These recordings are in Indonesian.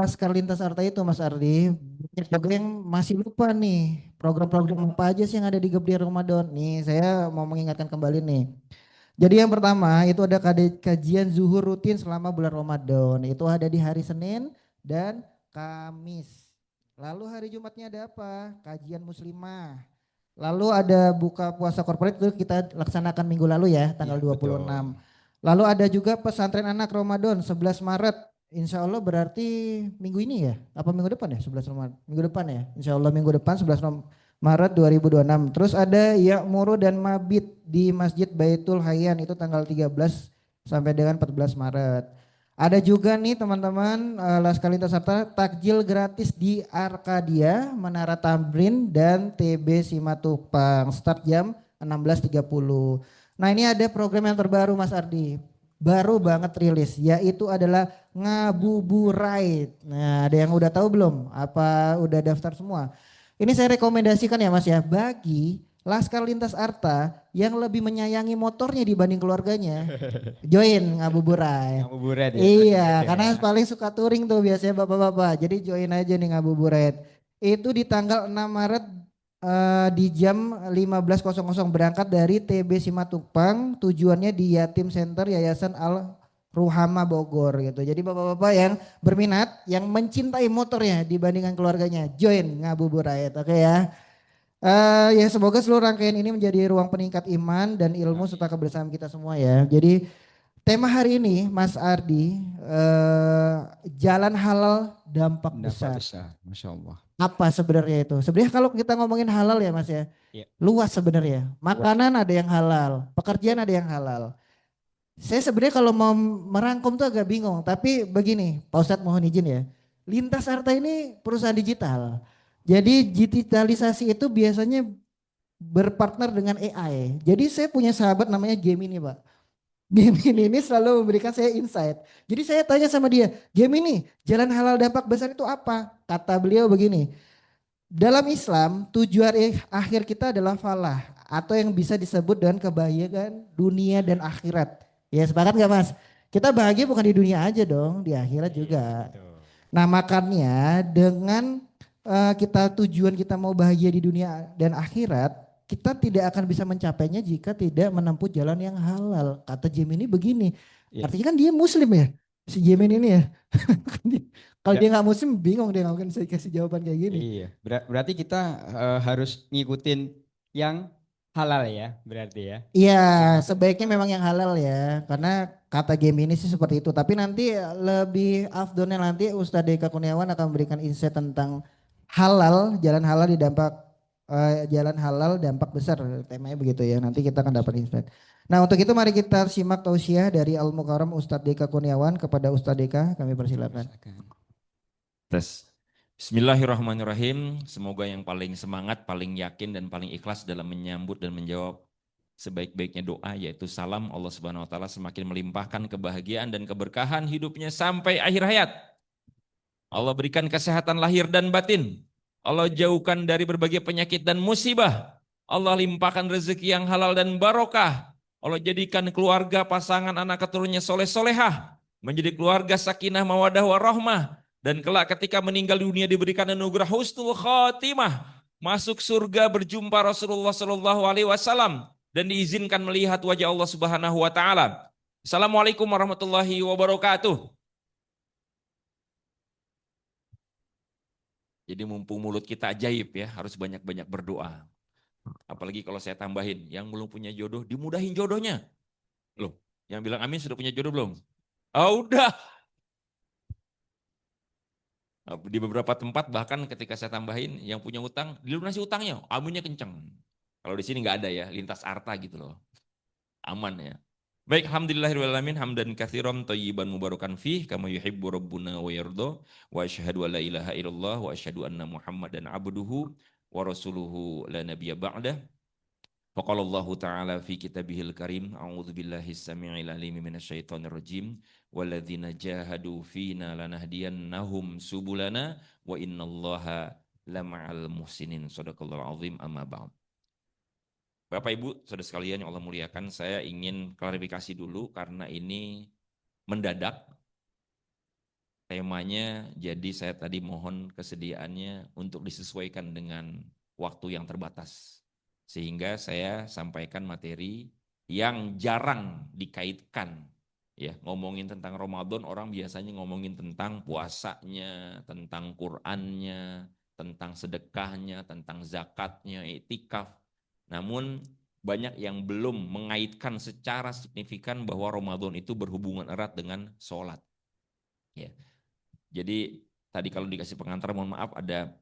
Laskar Lintas Arta itu Mas Ardi, banyak juga yang masih lupa nih program-program apa aja sih yang ada di Gebdir Ramadan. Nih saya mau mengingatkan kembali nih. Jadi yang pertama itu ada kajian zuhur rutin selama bulan Ramadan. Itu ada di hari Senin dan Kamis. Lalu hari Jumatnya ada apa? Kajian muslimah. Lalu ada buka puasa korporat itu kita laksanakan minggu lalu ya, tanggal Iya, betul. 26. Lalu ada juga pesantren anak Ramadan 11 Maret. Insya Allah berarti minggu ini ya? Apa minggu depan ya? 11 Maret. Minggu depan ya? Insya Allah minggu depan 11 Maret 2026. Terus ada Ya'muru dan Mabit di Masjid Baitul Hayyan itu tanggal 13 sampai dengan 14 Maret. Ada juga nih teman-teman Laskar Lintas Sarta takjil gratis di Arkadia, Menara Tamrin dan TB Simatupang. Start jam 16.30. Nah ini ada program yang terbaru Mas Ardi. Baru banget rilis yaitu adalah Ngabuburait. Nah ada yang udah tahu belum? Apa udah daftar semua? Ini saya rekomendasikan ya Mas ya bagi Laskar Lintas Arta yang lebih menyayangi motornya dibanding keluarganya. Join Ngabuburait. Ngabuburit ya. Iya, Oke karena ya. paling suka touring tuh biasanya bapak-bapak. Jadi join aja nih Ngabuburait. Itu di tanggal 6 Maret di jam 15.00 berangkat dari TB Simatupang. Tujuannya di Yatim Center Yayasan Al Ruhama Bogor gitu. Jadi bapak-bapak yang berminat, yang mencintai motornya dibandingkan keluarganya, join Ngabuburait. Oke ya. Ya semoga seluruh rangkaian ini menjadi ruang peningkat iman dan ilmu serta Amin. kebersamaan kita semua ya. Jadi tema hari ini Mas Ardi, jalan halal dampak Dampak besar. besar, Masya Allah. Apa sebenarnya itu? Sebenarnya kalau kita ngomongin halal ya Mas ya, Ya, luas sebenarnya. luas. Makanan ada yang halal, pekerjaan ada yang halal. Saya sebenarnya kalau mau merangkum tuh agak bingung, tapi begini, Pak Ustadz mohon izin ya. Lintas Harta ini perusahaan digital. Jadi digitalisasi itu biasanya berpartner dengan AI. Jadi saya punya sahabat namanya Gemini Pak. Gemini ini selalu memberikan saya insight. Jadi saya tanya sama dia, Gemini, jalan halal dampak besar itu apa? Kata beliau begini, dalam Islam tujuan akhir kita adalah falah atau yang bisa disebut dengan kebahagiaan dunia dan akhirat. Ya sepakat nggak Mas? Kita bahagia bukan di dunia aja dong, di akhirat Iya, juga. betul. Nah makanya dengan kita tujuan kita mau bahagia di dunia dan akhirat, kita tidak akan bisa mencapainya jika tidak menempuh jalan yang halal. Kata Gemini begini, Iya. artinya kan dia Muslim ya, si Gemini ini ya. Kalau Ya, dia nggak Muslim, bingung dia nggak mungkin saya kasih jawaban kayak gini. iya. Berarti kita harus ngikutin yang halal ya, berarti ya. Iya, Yang sebaiknya memang yang halal ya, karena kata game ini sih seperti itu. Tapi nanti lebih afdolnya nanti Ustadz Deka Kurniawan akan memberikan insight tentang halal, jalan halal di dampak jalan halal dampak besar temanya begitu ya. Nanti kita akan dapat insight. Nah untuk itu mari kita simak tausiah dari Al Mukarram Ustadz Deka Kurniawan kepada Ustadz Deka, kami persilakan. silakan. Tes. Bismillahirrahmanirrahim. Semoga yang paling semangat, paling yakin dan paling ikhlas dalam menyambut dan menjawab sebaik-baiknya doa yaitu salam Allah Subhanahu wa taala semakin melimpahkan kebahagiaan dan keberkahan hidupnya sampai akhir hayat. Allah berikan kesehatan lahir dan batin. Allah jauhkan dari berbagai penyakit dan musibah. Allah limpahkan rezeki yang halal dan barokah. Allah jadikan keluarga, pasangan, anak keturunannya soleh solehah. Menjadi keluarga sakinah mawadah warahmah. Dan kelak ketika meninggal dunia diberikan anugerah husnul khatimah. Masuk surga berjumpa Rasulullah Sallallahu Alaihi Wasallam dan diizinkan melihat wajah Allah Subhanahu Wa Taala. Assalamualaikum warahmatullahi wabarakatuh. Jadi mumpung mulut kita ajaib ya, harus banyak-banyak berdoa. Apalagi kalau saya tambahin, yang belum punya jodoh, dimudahin jodohnya. Loh, yang bilang amin sudah punya jodoh belum? Oh udah. Di beberapa tempat bahkan ketika saya tambahin, yang punya utang, dilunasi utangnya, aminnya kenceng. Kalau di sini nggak ada ya, lintas arta gitu loh. Aman ya. Baik, alhamdulillahirrahmanirrahim, hamdan kathiran tayyiban mubarakan fih, kama yuhibbu rabbuna wa yardha, wa asyhadu an la ilaha illallah, wa asyhadu anna muhammadan abduhu, wa rasuluhu la nabiyya ba'dah. Faqala Allah Ta'ala fi kitabihil karim, a'udzu billahi samii'il alim minasyaitonir rajim, walladzina jahadu fina lanahdiyannahum subulana wa innallaha lama'al muhsinin. Shadaqallahul azim, amma ba'd. Bapak Ibu, saudara sekalian yang Allah muliakan, saya ingin klarifikasi dulu karena ini mendadak. temanya, jadi saya tadi mohon kesediaannya untuk disesuaikan dengan waktu yang terbatas. Sehingga saya sampaikan materi yang jarang dikaitkan. Ya, ngomongin tentang Ramadan, orang biasanya ngomongin tentang puasanya, tentang Qur'annya, tentang sedekahnya, tentang zakatnya, iktikaf. Namun banyak yang belum mengaitkan secara signifikan bahwa Ramadan itu berhubungan erat dengan sholat. Ya. Jadi tadi kalau dikasih pengantar, mohon maaf ada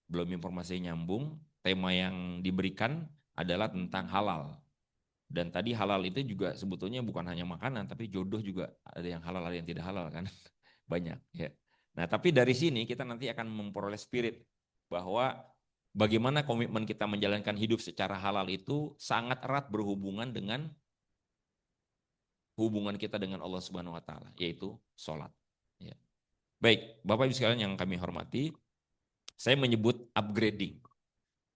belum informasi nyambung. Tema yang diberikan adalah tentang halal. Dan tadi halal itu juga sebetulnya bukan hanya makanan, tapi jodoh juga ada yang halal, ada yang tidak halal kan. Banyak ya. Nah, tapi dari sini kita nanti akan memperoleh spirit bahwa bagaimana komitmen kita menjalankan hidup secara halal itu sangat erat berhubungan dengan hubungan kita dengan Allah Subhanahu wa taala, yaitu sholat. Ya. Baik, Bapak Ibu sekalian yang kami hormati, saya menyebut upgrading.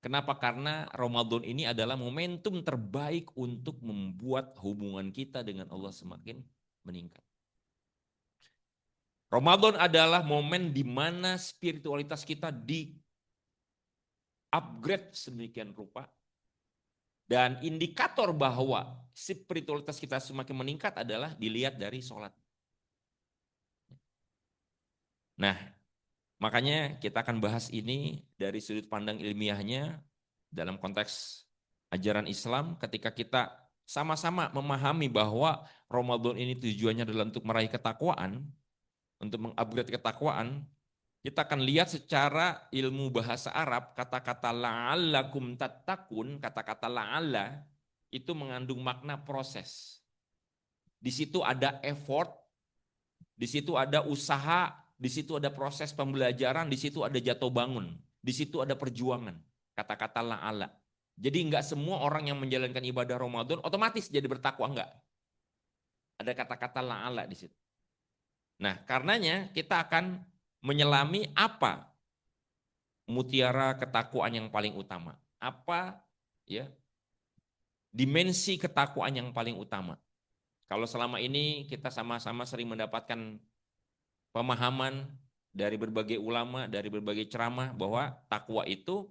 Kenapa? Karena Ramadan ini adalah momentum terbaik untuk membuat hubungan kita dengan Allah semakin meningkat. Ramadan adalah momen di mana spiritualitas kita di-upgrade sedemikian rupa. Dan indikator bahwa spiritualitas kita semakin meningkat adalah dilihat dari sholat. Nah, makanya kita akan bahas ini dari sudut pandang ilmiahnya dalam konteks ajaran Islam ketika kita sama-sama memahami bahwa Ramadan ini tujuannya adalah untuk meraih ketakwaan, untuk mengupgrade ketakwaan. Kita akan lihat secara ilmu bahasa Arab, kata-kata la'allakum tattaqun, kata-kata la'alla itu mengandung makna proses. Di situ ada effort, di situ ada usaha, di situ ada proses pembelajaran, di situ ada jatuh bangun, di situ ada perjuangan. Kata-kata la'alla. Jadi enggak semua orang yang menjalankan ibadah Ramadan otomatis jadi bertakwa, enggak. Ada kata-kata la'alla di situ. Nah, karenanya kita akan menyelami apa mutiara ketakwaan yang paling utama. Apa ya dimensi ketakwaan yang paling utama. Kalau selama ini kita sama-sama sering mendapatkan pemahaman dari berbagai ulama, dari berbagai ceramah bahwa takwa itu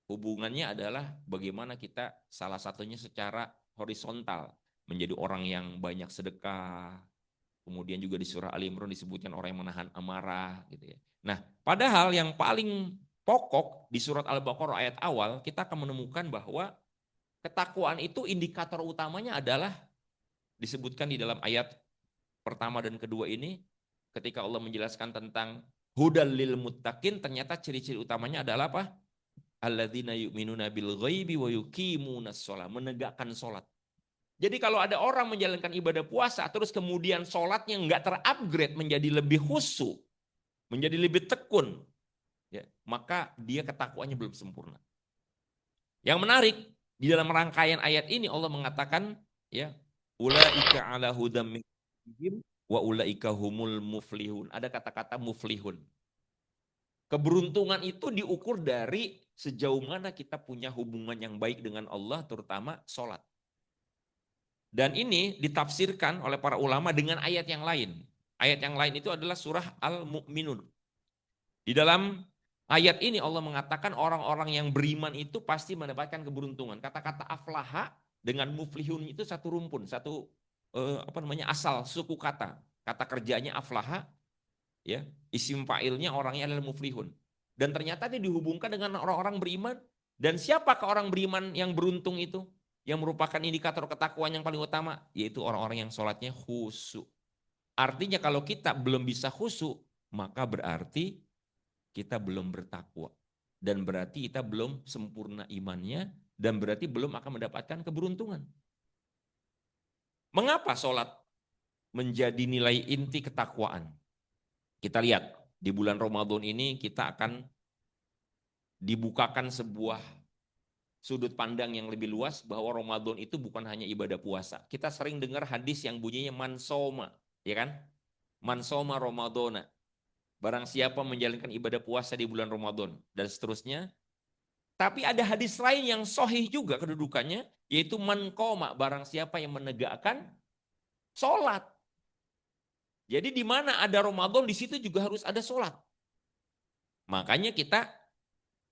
hubungannya adalah bagaimana kita salah satunya secara horizontal menjadi orang yang banyak sedekah. Kemudian juga di surah Ali Imran disebutkan orang yang menahan amarah gitu ya. Nah, padahal yang paling pokok di surat Al-Baqarah ayat awal kita akan menemukan bahwa ketakwaan itu indikator utamanya adalah disebutkan di dalam ayat pertama dan kedua ini ketika Allah menjelaskan tentang hudal lil muttaqin, ternyata ciri-ciri utamanya adalah apa? Alladzina yu'minuna bil ghaibi wa yuqimunas shalah, menegakkan salat. Jadi kalau ada orang menjalankan ibadah puasa terus kemudian sholatnya nggak terupgrade menjadi lebih khusyuk, menjadi lebih tekun, ya, maka dia ketakwaannya belum sempurna. Yang menarik di dalam rangkaian ayat ini Allah mengatakan, ya, ulaika ala hudam min rabbihim wa ulaika humul muflihun. Ada kata-kata muflihun. Keberuntungan itu diukur dari sejauh mana kita punya hubungan yang baik dengan Allah, terutama sholat. Dan ini ditafsirkan oleh para ulama dengan ayat yang lain. Ayat yang lain itu adalah surah Al-Mu'minun. Di dalam ayat ini Allah mengatakan orang-orang yang beriman itu pasti mendapatkan keberuntungan. Kata-kata aflaha dengan muflihun itu satu rumpun, satu asal suku kata. Kata kerjanya aflaha, ya, isim fa'ilnya orangnya adalah muflihun. Dan ternyata dia dihubungkan dengan orang-orang beriman. Dan siapakah orang beriman yang beruntung itu? Yang merupakan indikator ketakwaan yang paling utama, yaitu orang-orang yang sholatnya khusyuk. Artinya kalau kita belum bisa khusyuk, maka berarti kita belum bertakwa. Dan berarti kita belum sempurna imannya, dan berarti belum akan mendapatkan keberuntungan. Mengapa sholat menjadi nilai inti ketakwaan? Kita lihat, di bulan Ramadan ini kita akan dibukakan sebuah sudut pandang yang lebih luas bahwa Ramadan itu bukan hanya ibadah puasa. Kita sering dengar hadis yang bunyinya mansoma, ya kan? Mansoma Ramadana. Barang siapa menjalankan ibadah puasa di bulan Ramadan dan seterusnya. Tapi ada hadis lain yang sahih juga kedudukannya, yaitu man qoma, barang siapa yang menegakkan sholat. Jadi di mana ada Ramadan, di situ juga harus ada sholat. Makanya kita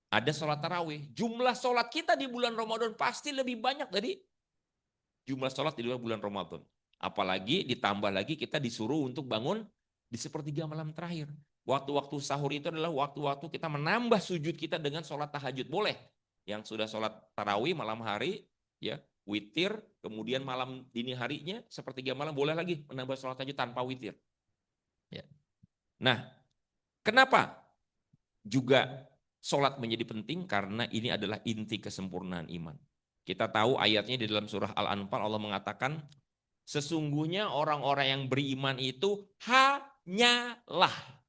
ada sholat tarawih. Jumlah sholat kita di bulan Ramadan pasti lebih banyak dari jumlah sholat di luar bulan Ramadan. Apalagi ditambah lagi kita disuruh untuk bangun di sepertiga malam terakhir. Waktu-waktu sahur itu adalah waktu-waktu kita menambah sujud kita dengan sholat tahajud. Boleh. Yang sudah sholat tarawih malam hari, ya witir, kemudian malam dini harinya sepertiga malam boleh lagi menambah sholat tahajud tanpa witir. Ya. Nah, kenapa juga sholat menjadi penting? Karena ini adalah inti kesempurnaan iman. Kita tahu ayatnya di dalam surah Al-Anfal Allah mengatakan, sesungguhnya orang-orang yang beriman itu hanyalah.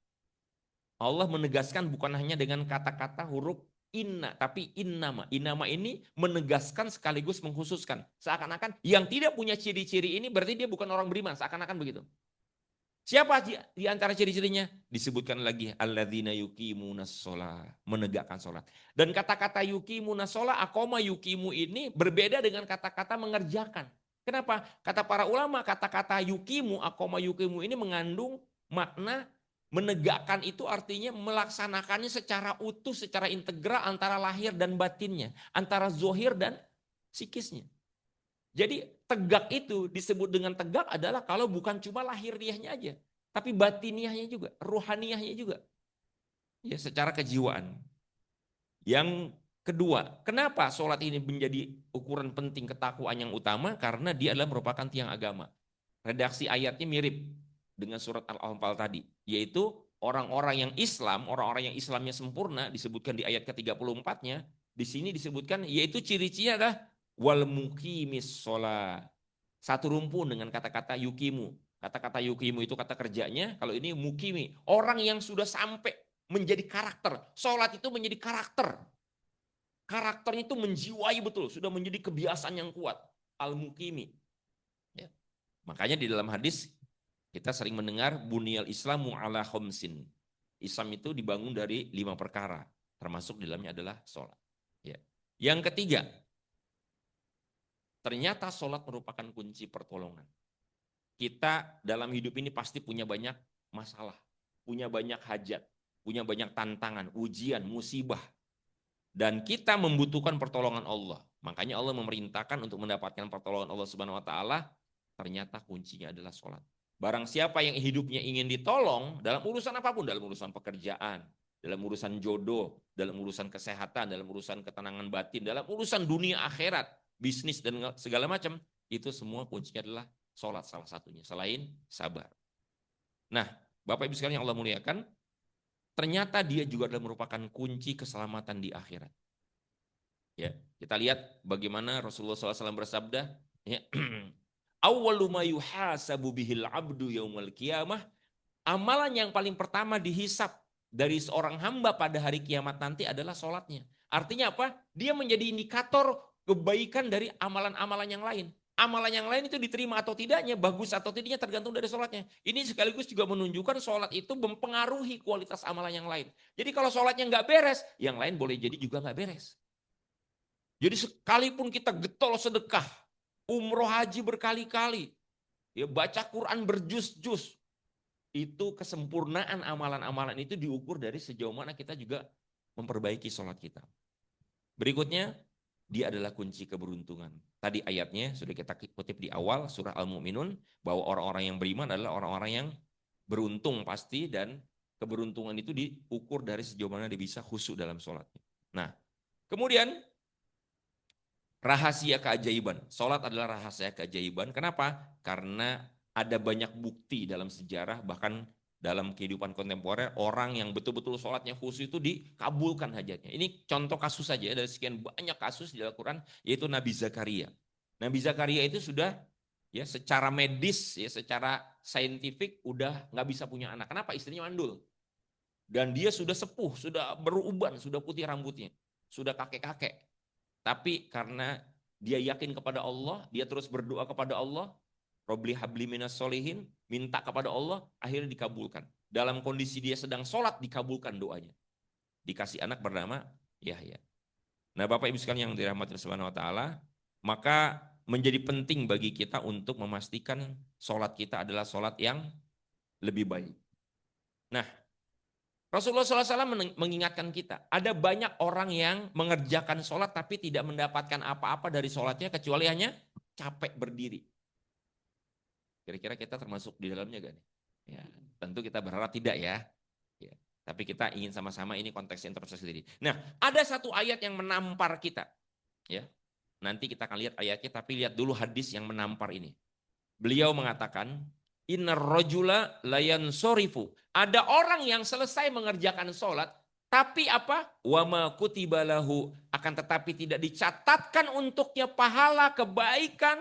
Allah menegaskan bukan hanya dengan kata-kata huruf inna, tapi innama. Innama ini menegaskan sekaligus mengkhususkan. Seakan-akan yang tidak punya ciri-ciri ini berarti dia bukan orang beriman. Seakan-akan begitu. Siapa di antara ciri-cirinya? Disebutkan lagi alladzina yuqimunas shalah, menegakkan salat. Dan kata-kata yuqimunas shalah, aqama yuqimu ini berbeda dengan kata-kata mengerjakan. Kenapa? Kata para ulama, kata-kata yuqimu, aqama yuqimu ini mengandung makna menegakkan, itu artinya melaksanakannya secara utuh, secara integral antara lahir dan batinnya, antara zohir dan psikisnya. Jadi tegak itu disebut dengan tegak adalah kalau bukan cuma lahiriahnya aja, tapi batiniahnya juga, ruhaniahnya juga. Ya, secara kejiwaan. Yang kedua, kenapa sholat ini menjadi ukuran penting ketakwaan yang utama? Karena dia adalah merupakan tiang agama. Redaksi ayatnya mirip dengan surat Al-Anfal tadi, yaitu orang-orang yang Islam, orang-orang yang Islamnya sempurna disebutkan di ayat ke-34-nya, di sini disebutkan yaitu ciri-cirinya adalah wal muqimis sholat. Satu rumpun dengan kata-kata yukimu. Kata-kata yukimu itu kata kerjanya, kalau ini mukimi. Orang yang sudah sampai menjadi karakter. Sholat itu menjadi karakter. Karakternya itu menjiwai betul, sudah menjadi kebiasaan yang kuat. Al-mukimi. Ya. Makanya di dalam hadis, kita sering mendengar buniyal islamu ala khomsin. Islam itu dibangun dari 5 perkara. Termasuk di dalamnya adalah sholat. Ya. Yang ketiga, ternyata sholat merupakan kunci pertolongan. Kita dalam hidup ini pasti punya banyak masalah, punya banyak hajat, punya banyak tantangan, ujian, musibah. Dan kita membutuhkan pertolongan Allah. Makanya Allah memerintahkan untuk mendapatkan pertolongan Allah Subhanahu wa taala, ternyata kuncinya adalah sholat. Barang siapa yang hidupnya ingin ditolong dalam urusan apapun, dalam urusan pekerjaan, dalam urusan jodoh, dalam urusan kesehatan, dalam urusan ketenangan batin, dalam urusan dunia akhirat, bisnis dan segala macam, itu semua kuncinya adalah sholat salah satunya, selain sabar. Nah, Bapak Ibu sekalian yang Allah muliakan, ternyata dia juga adalah merupakan kunci keselamatan di akhirat. Ya, kita lihat bagaimana Rasulullah SAW bersabda, ya, awwalu ma yuhasabu bihil abdu yaumal qiyamah, amalan yang paling pertama dihisap dari seorang hamba pada hari kiamat nanti adalah sholatnya. Artinya apa? Dia menjadi indikator kebaikan dari amalan-amalan yang lain. Amalan yang lain itu diterima atau tidaknya, bagus atau tidaknya tergantung dari sholatnya. Ini sekaligus juga menunjukkan sholat itu mempengaruhi kualitas amalan yang lain. Jadi kalau sholatnya nggak beres, yang lain boleh jadi juga nggak beres. Jadi sekalipun kita getol sedekah, umroh haji berkali-kali, ya baca Quran berjus-jus, itu kesempurnaan amalan-amalan itu diukur dari sejauh mana kita juga memperbaiki sholat kita. Berikutnya, dia adalah kunci keberuntungan. Tadi ayatnya sudah kita kutip di awal surah Al-Mu'minun, bahwa orang-orang yang beriman adalah orang-orang yang beruntung pasti, dan keberuntungan itu diukur dari sejauh mana dia bisa khusyuk dalam sholatnya. Nah, kemudian rahasia keajaiban. Sholat adalah rahasia keajaiban. Kenapa? Karena ada banyak bukti dalam sejarah, bahkan dalam kehidupan kontemporer, orang yang betul-betul sholatnya khusyuk itu dikabulkan hajatnya. Ini contoh kasus saja dari sekian banyak kasus di Al-Quran, yaitu Nabi Zakaria. Nabi Zakaria itu sudah ya secara medis, ya secara saintifik udah nggak bisa punya anak. Kenapa? Istrinya mandul. Dan dia sudah sepuh, sudah beruban, sudah putih rambutnya, sudah kakek-kakek. Tapi karena dia yakin kepada Allah, dia terus berdoa kepada Allah, Robli habli minas solihin, minta kepada Allah, akhirnya dikabulkan. Dalam kondisi dia sedang sholat, dikabulkan doanya. Dikasih anak bernama Yahya. Nah, Bapak Ibu sekalian yang dirahmati Allah Subhanahu wa taala, maka menjadi penting bagi kita untuk memastikan sholat kita adalah sholat yang lebih baik. Nah, Rasulullah SAW mengingatkan kita, ada banyak orang yang mengerjakan sholat tapi tidak mendapatkan apa-apa dari sholatnya kecuali hanya capek berdiri. Kira-kira kita termasuk di dalamnya gak nih? Ya, tentu kita berharap tidak ya. Ya, tapi kita ingin sama-sama ini konteks introspeksi diri. Nah, ada satu ayat yang menampar kita. Ya, nanti kita akan lihat ayatnya, tapi lihat dulu hadis yang menampar ini. Beliau mengatakan, Innar rajula layan sorifu. Ada orang yang selesai mengerjakan sholat, tapi apa? Wama kutibalahu. Akan tetapi tidak dicatatkan untuknya pahala kebaikan.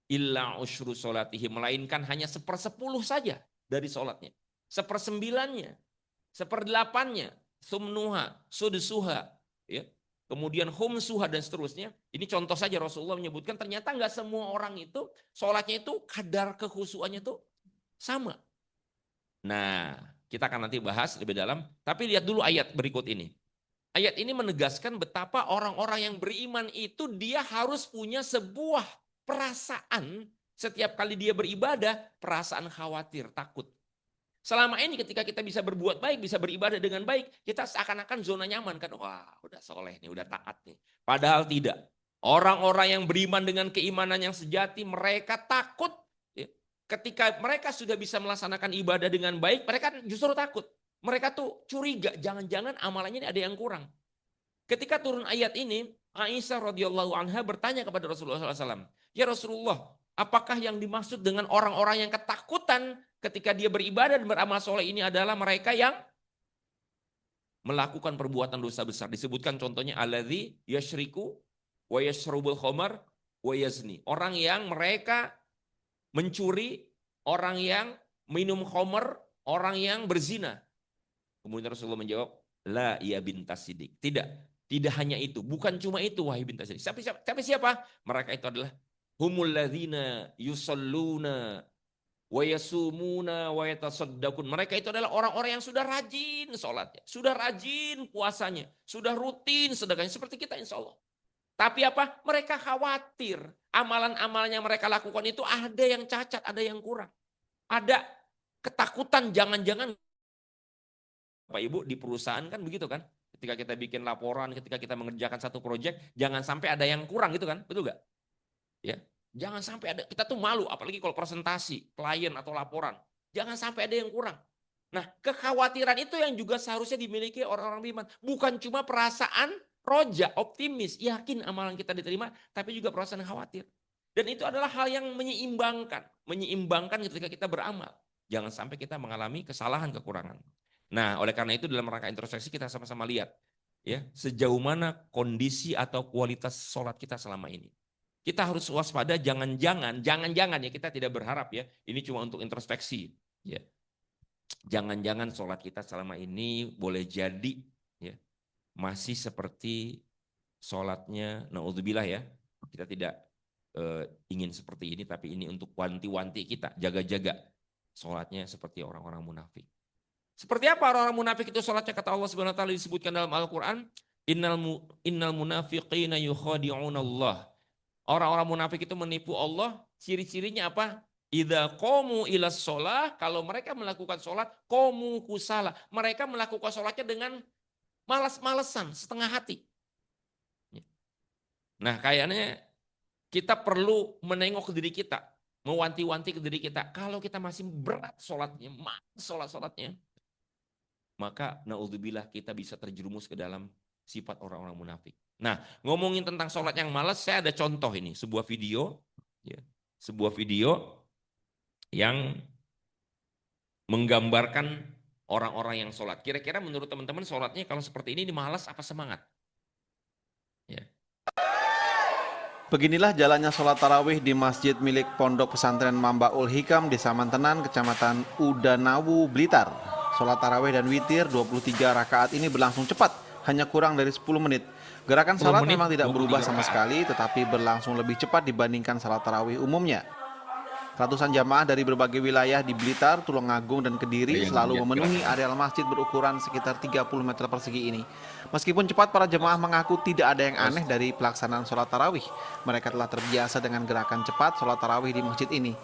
Illa usyru sholatihi. Melainkan hanya 1/10 saja dari sholatnya. 1/9-nya. 1/8-nya. Sumnuha, sudsuha. Ya. Kemudian humsuha dan seterusnya. Ini contoh saja Rasulullah menyebutkan ternyata nggak semua orang itu sholatnya itu kadar kekhusyuannya itu sama. Nah, kita akan nanti bahas lebih dalam. Tapi lihat dulu ayat berikut ini. Ayat ini menegaskan betapa orang-orang yang beriman itu dia harus punya sebuah perasaan setiap kali dia beribadah, perasaan khawatir, takut. Selama ini ketika kita bisa berbuat baik, bisa beribadah dengan baik, kita seakan-akan zona nyaman kan. Wah, udah soleh nih, udah taat nih. Padahal tidak. Orang-orang yang beriman dengan keimanan yang sejati, mereka takut. Ketika mereka sudah bisa melaksanakan ibadah dengan baik, mereka justru takut. Mereka tuh curiga, jangan-jangan amalannya ini ada yang kurang. Ketika turun ayat ini, Aisyah radhiyallahu anha bertanya kepada Rasulullah SAW, ya Rasulullah, apakah yang dimaksud dengan orang-orang yang ketakutan ketika dia beribadah dan beramal soleh ini adalah mereka yang melakukan perbuatan dosa besar. Disebutkan contohnya alladzi yashriku wa yashrubul khamar wa yazni. Orang yang mereka mencuri, orang yang minum khamar, orang yang berzina. Kemudian Rasulullah menjawab, la ya bintas sidik. Tidak hanya itu, bukan cuma itu wahai bintas sidik. Tapi siapa? Mereka itu adalah humul ladzina yusalluna wa yasumuna wa yatasaddaqun. Mereka itu adalah orang-orang yang sudah rajin sholatnya, sudah rajin puasanya, sudah rutin sedekahnya seperti kita insya Allah. Tapi apa? Mereka khawatir amalan-amalnya mereka lakukan itu ada yang cacat, ada yang kurang. Ada ketakutan jangan-jangan Pak Ibu di perusahaan kan begitu kan? Ketika kita bikin laporan, ketika kita mengerjakan satu proyek, jangan sampai ada yang kurang gitu kan? Betul nggak? Ya. Jangan sampai ada, kita tuh malu, apalagi kalau presentasi, klien atau laporan. Jangan sampai ada yang kurang. Nah, kekhawatiran itu yang juga seharusnya dimiliki orang-orang beriman. Bukan cuma perasaan roja, optimis, yakin amalan kita diterima, tapi juga perasaan khawatir. Dan itu adalah hal yang menyeimbangkan ketika kita beramal. Jangan sampai kita mengalami kesalahan, kekurangan. Nah, oleh karena itu dalam rangka introspeksi kita sama-sama lihat ya, sejauh mana kondisi atau kualitas sholat kita selama ini. Kita harus waspada, jangan-jangan ya, kita tidak berharap ya, ini cuma untuk introspeksi. Ya. Jangan-jangan sholat kita selama ini boleh jadi ya, masih seperti sholatnya, naudzubillah ya, kita tidak ingin seperti ini, tapi ini untuk wanti-wanti kita, jaga-jaga sholatnya seperti orang-orang munafik. Seperti apa orang-orang munafik itu sholatnya? Kata Allah Subhanahu wa taala disebutkan dalam Al-Qur'an, innal munafiqina yukhadi'una Allah. Orang-orang munafik itu menipu Allah, ciri-cirinya apa? Idza qamu ilas sholah, kalau mereka melakukan sholat, qamu kusala. Mereka melakukan sholatnya dengan malas-malesan, setengah hati. Nah, kayaknya kita perlu menengok ke diri kita, mewanti-wanti ke diri kita. Kalau kita masih berat sholatnya, sholat-sholatnya, maka naudzubillah kita bisa terjerumus ke dalam sifat orang-orang munafik. Nah, ngomongin tentang sholat yang malas, saya ada contoh ini, sebuah video yang menggambarkan orang-orang yang sholat. Kira-kira menurut teman-teman sholatnya kalau seperti ini malas apa semangat? Ya. Beginilah jalannya sholat tarawih di masjid milik Pondok Pesantren Mambaul Hikam, Desa Mantenan, Kecamatan Udanawu, Blitar. Sholat tarawih dan witir 23 rakaat ini berlangsung cepat, hanya kurang dari 10 menit. Gerakan sholat memang tidak berubah sama sekali, tetapi berlangsung lebih cepat dibandingkan sholat tarawih umumnya. Ratusan jamaah dari berbagai wilayah di Blitar, Tulungagung, dan Kediri selalu memenuhi areal masjid berukuran sekitar 30 meter persegi ini. Meskipun cepat, para jemaah mengaku tidak ada yang aneh dari pelaksanaan sholat tarawih. Mereka telah terbiasa dengan gerakan cepat sholat tarawih di masjid ini.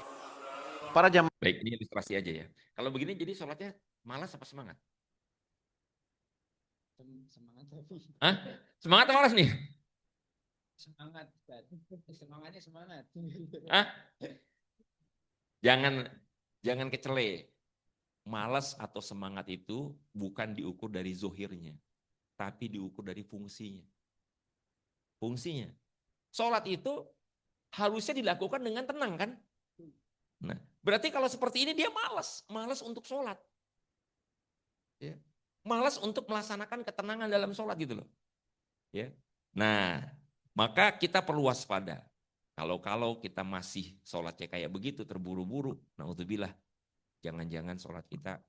Para jamaah Baik, ini ilustrasi aja ya. Kalau begini jadi sholatnya malas apa semangat? Semangat tapi. Hah? Semangat atau malas nih? Semangat, semangatnya semangat. Hah? Jangan kecele. Malas atau semangat itu bukan diukur dari zohirnya, tapi diukur dari fungsinya. Fungsinya. Sholat itu harusnya dilakukan dengan tenang kan? Nah, berarti kalau seperti ini dia malas untuk sholat. Ya. Malas untuk melaksanakan ketenangan dalam sholat gitu loh. Ya. Nah, maka kita perlu waspada. Kalau kita masih sholatnya kayak begitu, terburu-buru, naudzubillah, jangan-jangan sholat kita.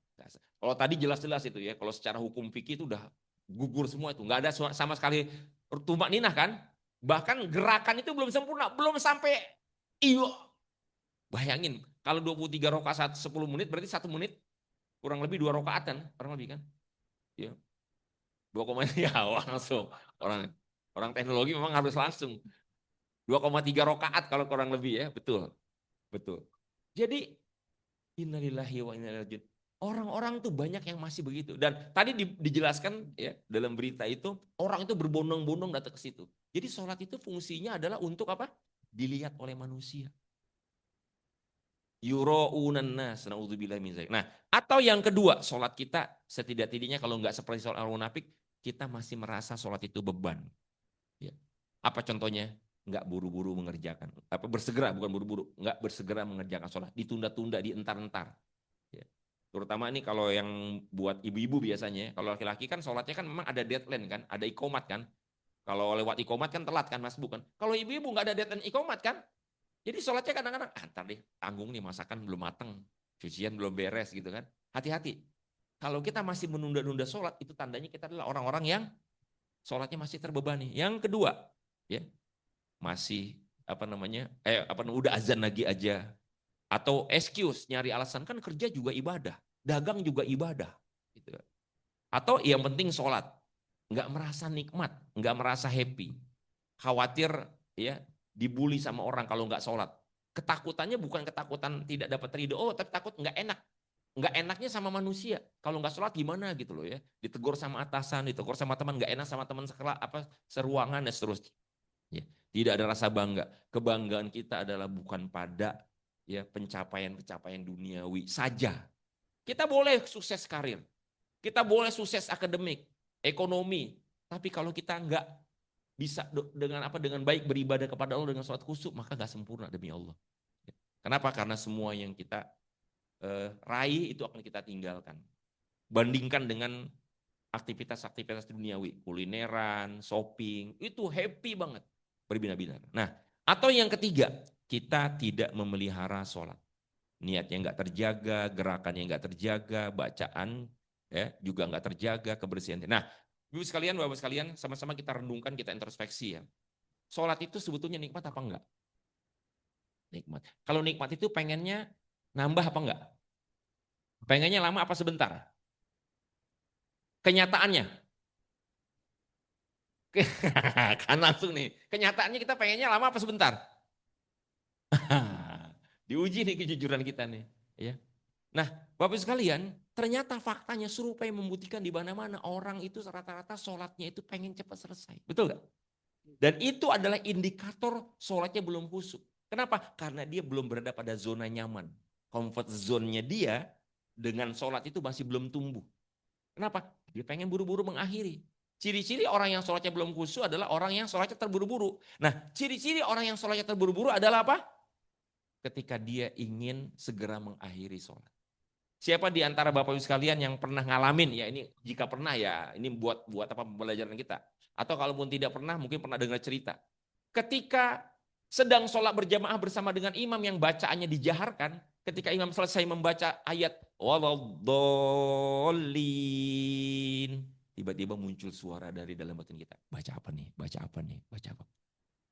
Kalau tadi jelas-jelas itu ya, kalau secara hukum fikih itu udah gugur semua itu, nggak ada sama sekali tumak ninah kan. Bahkan gerakan itu belum sempurna, belum sampai iyo. Bayangin, kalau 23 rakaat 10 menit berarti 1 menit kurang lebih 2 rakaatan, kurang lebih kan? Ya. 2, ya langsung. Orang teknologi memang harus langsung. 2,3 rakaat kalau kurang lebih ya, betul. Betul. Jadi innalillahi wa inna ilaihi raji'un. Orang-orang tuh banyak yang masih begitu. Dan tadi dijelaskan ya dalam berita itu, orang itu berbondong-bondong datang ke situ. Jadi sholat itu fungsinya adalah untuk apa? Dilihat oleh manusia. Yura'unan nas, na'udzubillah min dzalik. Nah, atau yang kedua, sholat kita setidak-tidaknya kalau nggak seperti sholat orang munafik, kita masih merasa sholat itu beban. Ya. Apa contohnya? Nggak buru-buru mengerjakan. Apa bersegera, bukan buru-buru, nggak bersegera mengerjakan sholat, ditunda-tunda, dientar-entar. Ya. Terutama ini kalau yang buat ibu-ibu biasanya, kalau laki-laki kan sholatnya kan memang ada deadline kan, ada iqomat kan. Kalau lewat iqomat kan telat kan mas, bukan. Kalau ibu-ibu nggak ada deadline iqomat kan, jadi sholatnya kadang-kadang, ntar deh, tanggung nih masakan belum mateng, cucian belum beres gitu kan. Hati-hati. Kalau kita masih menunda-nunda sholat, itu tandanya kita adalah orang-orang yang sholatnya masih terbebani. Yang kedua, ya masih udah azan lagi aja. Atau excuse, nyari alasan, kan kerja juga ibadah, dagang juga ibadah. Gitu. Atau yang penting sholat, nggak merasa nikmat, nggak merasa happy. Khawatir ya dibully sama orang kalau nggak sholat. Ketakutannya bukan ketakutan tidak dapat ridho, tapi takut nggak enak. Nggak enaknya sama manusia. Kalau nggak sholat gimana gitu loh ya. Ditegur sama atasan, ditegur sama teman, nggak enak sama teman sekelas, seruangan dan seterusnya. Ya, tidak ada rasa bangga. Kebanggaan kita adalah bukan pada ya pencapaian-pencapaian duniawi saja. Kita boleh sukses karir. Kita boleh sukses akademik, ekonomi. Tapi kalau kita nggak bisa dengan baik beribadah kepada Allah dengan sholat khusyuk, maka gak sempurna demi Allah. Kenapa? Karena semua yang kita raih itu akan kita tinggalkan. Bandingkan dengan aktivitas-aktivitas duniawi, kulineran, shopping, itu happy banget, berbina-bina. Nah, atau yang ketiga, kita tidak memelihara sholat. Niatnya nggak terjaga, gerakannya nggak terjaga, bacaan ya juga nggak terjaga, kebersihan. Nah, Ibu sekalian, Bapak sekalian, sama-sama kita renungkan, kita introspeksi ya. Sholat itu sebetulnya nikmat apa enggak? Nikmat. Kalau nikmat itu pengennya nambah apa enggak? Pengennya lama apa sebentar? Kenyataannya. Kan langsung nih. Kenyataannya kita pengennya lama apa sebentar? Diuji nih kejujuran kita nih. Ya. Nah, Bapak sekalian, ternyata faktanya serupa yang membuktikan di mana-mana orang itu rata-rata sholatnya itu pengen cepat selesai. Betul nggak? Dan itu adalah indikator sholatnya belum khusyuk. Kenapa? Karena dia belum berada pada zona nyaman. Comfort zone-nya dia dengan sholat itu masih belum tumbuh. Kenapa? Dia pengen buru-buru mengakhiri. Ciri-ciri orang yang sholatnya belum khusyuk adalah orang yang sholatnya terburu-buru. Nah, ciri-ciri orang yang sholatnya terburu-buru adalah apa? Ketika dia ingin segera mengakhiri sholat. Siapa di antara Bapak Ibu sekalian yang pernah ngalamin, ya ini jika pernah ya, ini buat apa pembelajaran kita. Atau kalaupun tidak pernah, mungkin pernah dengar cerita. Ketika sedang sholat berjamaah bersama dengan imam yang bacaannya dijaharkan, ketika imam selesai membaca ayat waladhdallin, tiba-tiba muncul suara dari dalam batin kita. Baca apa nih? Baca apa nih? Baca apa?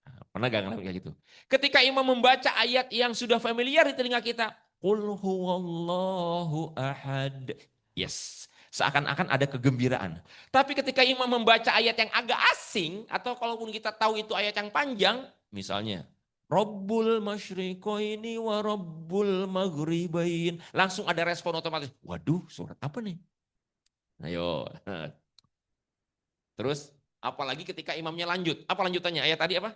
Nah, pernah gak ngalamin kayak gitu? Ketika imam membaca ayat yang sudah familiar di telinga kita, Qul huwallahu ahad. Yes, seakan-akan ada kegembiraan. Tapi ketika imam membaca ayat yang agak asing, atau kalaupun kita tahu itu ayat yang panjang, misalnya, Rabbul masyriqaini wa rabbul maghribain. Langsung ada respon otomatis. Waduh, surat apa nih? Ayo. Terus apalagi ketika imamnya lanjut. Apa lanjutannya? Ayat tadi apa?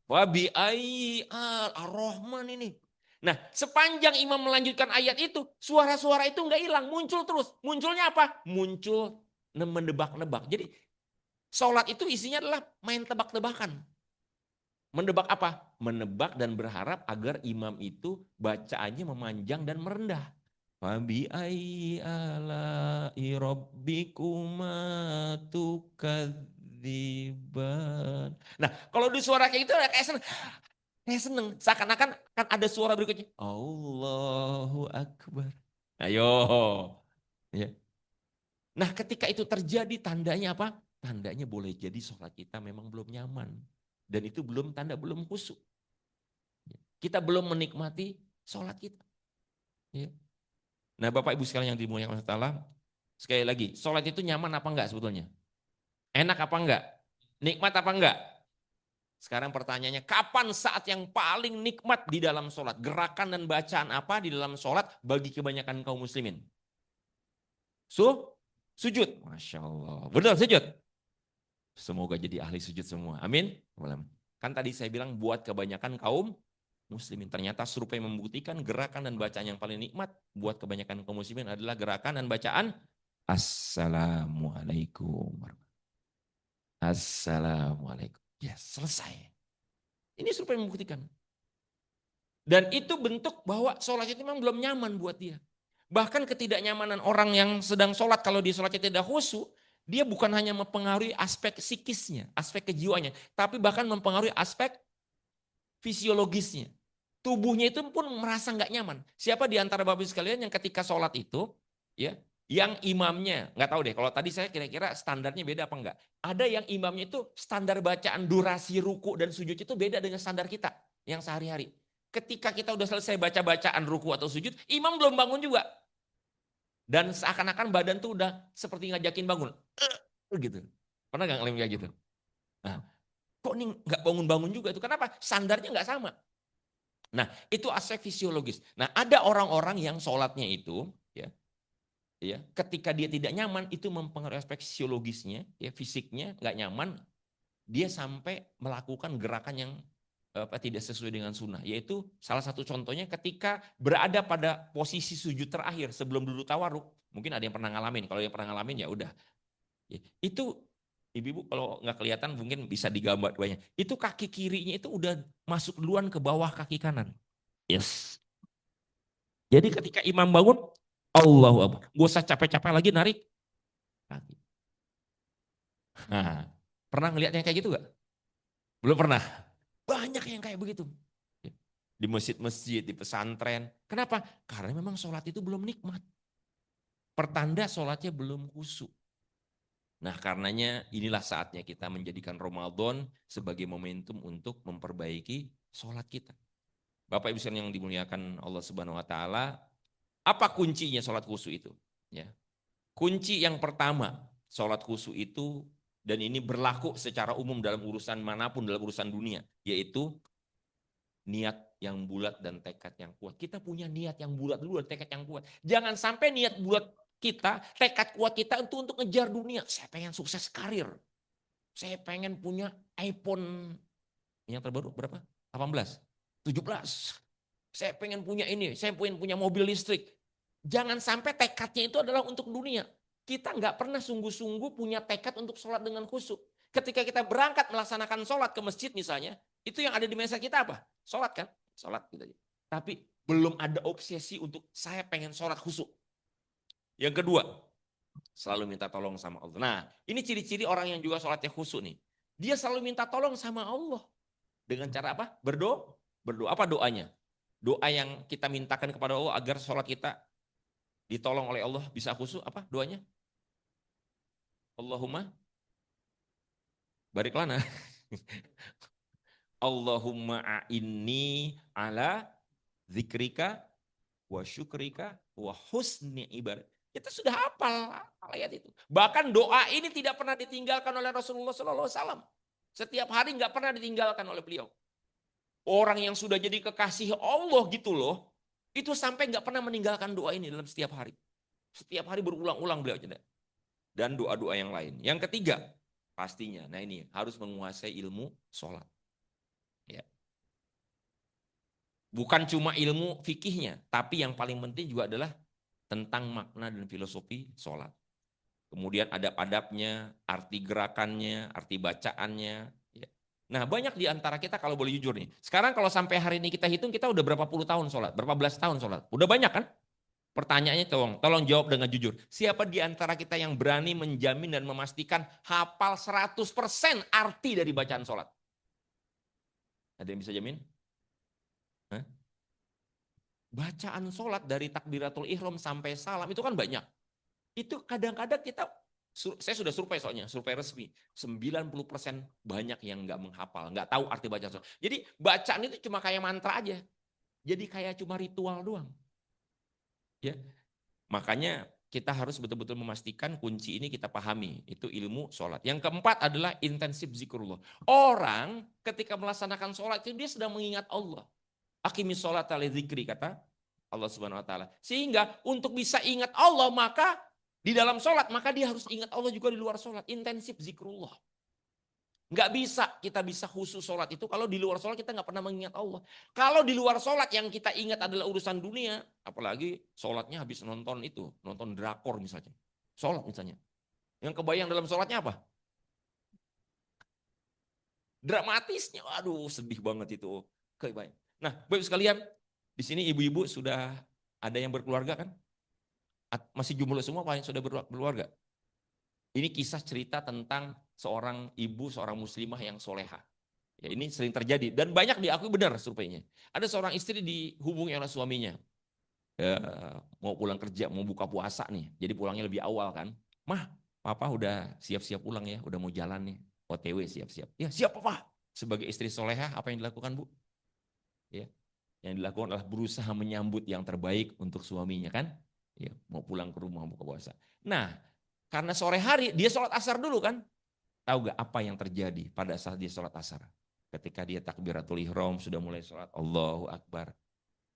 Wa bi ayyi ar-Rahman ini. Nah, sepanjang imam melanjutkan ayat itu, suara-suara itu enggak hilang, muncul terus. Munculnya apa? Muncul mendebak-nebak. Jadi sholat itu isinya adalah main tebak-tebakan. Mendebak apa? Menebak dan berharap agar imam itu bacaannya memanjang dan merendah. Fabi ayyi ala'i rabbikuma tukadziban. Nah, kalau di suara kayak gitu kayak seneng. Seakan-akan kan ada suara berikutnya. Allahu Akbar. Ayo. Ya. Nah, ketika itu terjadi tandanya apa? Tandanya boleh jadi sholat kita memang belum nyaman. Dan itu tanda belum khusyuk. Kita belum menikmati sholat kita. Ya. Nah, Bapak Ibu sekalian yang dimuliakan Allah Ta'ala, sekali lagi, sholat itu nyaman apa enggak sebetulnya? Enak apa enggak? Nikmat apa enggak? Sekarang pertanyaannya, kapan saat yang paling nikmat di dalam sholat? Gerakan dan bacaan apa di dalam sholat bagi kebanyakan kaum muslimin? Sujud. Masya Allah. Benar, sujud. Semoga jadi ahli sujud semua. Amin. Kan tadi saya bilang buat kebanyakan kaum muslimin. Ternyata survei membuktikan gerakan dan bacaan yang paling nikmat buat kebanyakan kaum muslimin adalah gerakan dan bacaan Assalamualaikum. Assalamualaikum. Ya, selesai. Ini survei membuktikan. Dan itu bentuk bahwa sholat itu memang belum nyaman buat dia. Bahkan ketidaknyamanan orang yang sedang sholat, kalau dia sholatnya tidak khusyuk, dia bukan hanya mempengaruhi aspek psikisnya, aspek kejiwaannya, tapi bahkan mempengaruhi aspek fisiologisnya. Tubuhnya itu pun merasa nggak nyaman. Siapa di antara Bapak Ibu sekalian yang ketika sholat itu, ya, yang imamnya, nggak tahu deh, kalau tadi saya kira-kira standarnya beda apa enggak. Ada yang imamnya itu standar bacaan durasi ruku dan sujud itu beda dengan standar kita yang sehari-hari. Ketika kita udah selesai baca-bacaan ruku atau sujud, imam belum bangun juga. Dan seakan-akan badan tuh udah seperti ngajakin bangun. Gitu. Pernah nggak ngalamin kayak gitu? Nah, kok nih nggak bangun-bangun juga itu? Kenapa? Standarnya nggak sama. Nah, itu aspek fisiologis. Nah, ada orang-orang yang sholatnya itu, ya, ketika dia tidak nyaman, itu mempengaruhi aspek fisiologisnya, ya, fisiknya nggak nyaman, dia sampai melakukan gerakan yang tidak sesuai dengan sunnah. Yaitu salah satu contohnya ketika berada pada posisi sujud terakhir sebelum duduk tawaruk. Mungkin ada yang pernah ngalamin. Kalau yang pernah ngalamin ya udah. Itu ibu-ibu kalau nggak kelihatan mungkin bisa digambar banyak. Itu kaki kirinya itu udah masuk duluan ke bawah kaki kanan. Yes. Jadi ketika imam bangun, Allahu Akbar. Gak usah capek-capek lagi narik kaki. Nah, pernah ngeliat yang kayak gitu gak? Belum pernah. Banyak yang kayak begitu. Di masjid-masjid, di pesantren. Kenapa? Karena memang sholat itu belum nikmat. Pertanda sholatnya belum khusyuk. Nah, karenanya inilah saatnya kita menjadikan Ramadan sebagai momentum untuk memperbaiki sholat kita. Bapak Ibu sekalian yang dimuliakan Allah Subhanahu wa taala, apa kuncinya sholat khusyuk itu? Ya. Kunci yang pertama, sholat khusyuk itu, dan ini berlaku secara umum dalam urusan manapun, dalam urusan dunia, yaitu niat yang bulat dan tekad yang kuat. Kita punya niat yang bulat dulu dan tekad yang kuat. Jangan sampai niat bulat kita, tekad kuat kita untuk ngejar dunia. Saya pengen sukses karir. Saya pengen punya iPhone yang terbaru berapa? 18, 17. Saya pengen punya ini, saya pengen punya mobil listrik. Jangan sampai tekadnya itu adalah untuk dunia. Kita nggak pernah sungguh-sungguh punya tekad untuk sholat dengan khusyuk. Ketika kita berangkat melaksanakan sholat ke masjid misalnya, itu yang ada di mesa kita apa? Sholat kan? Sholat gitu aja. Tapi belum ada obsesi untuk saya pengen sholat khusyuk. Yang kedua, selalu minta tolong sama Allah. Nah, ini ciri-ciri orang yang juga sholatnya khusyuk nih. Dia selalu minta tolong sama Allah. Dengan cara apa? Berdoa. Apa doanya? Doa yang kita mintakan kepada Allah agar sholat kita ditolong oleh Allah bisa khusyuk. Apa doanya? Allahumma barik lana. Allahumma a'inni ala zikrika wa syukrika wa husni ibadah. Kita sudah hafal ayat itu. Bahkan doa ini tidak pernah ditinggalkan oleh Rasulullah SAW. Setiap hari nggak pernah ditinggalkan oleh beliau. Orang yang sudah jadi kekasih Allah gitu loh, itu sampai nggak pernah meninggalkan doa ini dalam setiap hari. Setiap hari berulang-ulang beliau cerita. Dan doa-doa yang lain. Yang ketiga, pastinya, nah ini harus menguasai ilmu sholat. Ya. Bukan cuma ilmu fikihnya, tapi yang paling penting juga adalah tentang makna dan filosofi sholat. Kemudian adab-adabnya, arti gerakannya, arti bacaannya. Ya. Nah banyak di antara kita kalau boleh jujur nih. Sekarang kalau sampai hari ini kita hitung, kita udah berapa puluh tahun sholat, berapa belas tahun sholat. Udah banyak kan? Pertanyaannya tolong jawab dengan jujur. Siapa di antara kita yang berani menjamin dan memastikan hafal 100% arti dari bacaan sholat? Ada yang bisa jamin? Hah? Bacaan sholat dari takbiratul ihram sampai salam itu kan banyak. Itu kadang-kadang saya sudah survei soalnya, survei resmi. 90% banyak yang nggak menghafal, nggak tahu arti bacaan sholat. Jadi bacaan itu cuma kayak mantra aja. Jadi kayak cuma ritual doang. Ya. Makanya kita harus betul-betul memastikan kunci ini kita pahami. Itu ilmu sholat. Yang keempat adalah intensif zikrullah. Orang ketika melaksanakan sholat itu dia sedang mengingat Allah. Aqimis sholat li dzikri kata Allah Subhanahu wa taala. Sehingga untuk bisa ingat Allah maka di dalam sholat maka dia harus ingat Allah juga di luar sholat. Intensif zikrullah. Nggak bisa kita bisa khusus sholat itu kalau di luar sholat kita nggak pernah mengingat Allah. Kalau di luar sholat yang kita ingat adalah urusan dunia, apalagi sholatnya habis nonton drakor misalnya. Sholat misalnya. Yang kebayang dalam sholatnya apa? Dramatisnya, aduh sedih banget itu. Kebayang. Nah, Bapak sekalian, di sini ibu-ibu sudah ada yang berkeluarga kan? Masih jomblo semua apa yang sudah berkeluarga? Ini kisah cerita tentang seorang ibu, seorang muslimah yang soleha. Ya, ini sering terjadi dan banyak diakui benar surveinya. Ada seorang istri dihubungi oleh suaminya. Mau pulang kerja, mau buka puasa nih. Jadi pulangnya lebih awal kan. Mah, papa udah siap-siap pulang ya, udah mau jalan nih. OTW siap-siap. Ya siap papa. Sebagai istri soleha apa yang dilakukan bu? Ya, yang dilakukan adalah berusaha menyambut yang terbaik untuk suaminya kan. Ya, mau pulang ke rumah buka puasa. Nah, karena sore hari dia sholat asar dulu kan. Tahu gak apa yang terjadi pada saat dia sholat asar? Ketika dia takbiratul ihram sudah mulai sholat Allahu Akbar.